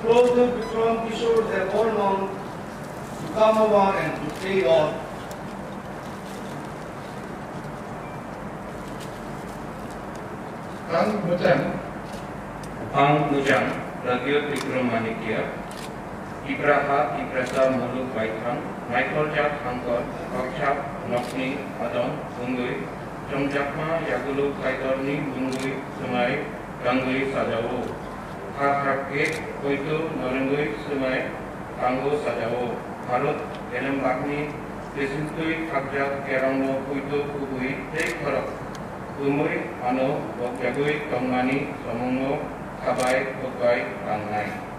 explosive Vikram Kishore have gone on to come over and to play on. Ang Mujang, Radio Vikramanikia, Ibraha, Ibrasa Muluk Baitang, Michael Jack Hankor, Kakshap, Nokni, Adon, Bungui, Jomjakma, Yagulu, Kaitorni, Bungui, Sumai, Gangui, Sajao, Hakake, Koito, Norengui, Sumai, Tango, Sajao, Harut, Elembakni, Desintui, Kakjak, Kerango, Koito, Kubui, Take Korok, Umui, Ano, Wakyagui, Tongmani, Somungo, Kabai, Kokai, Rangnai.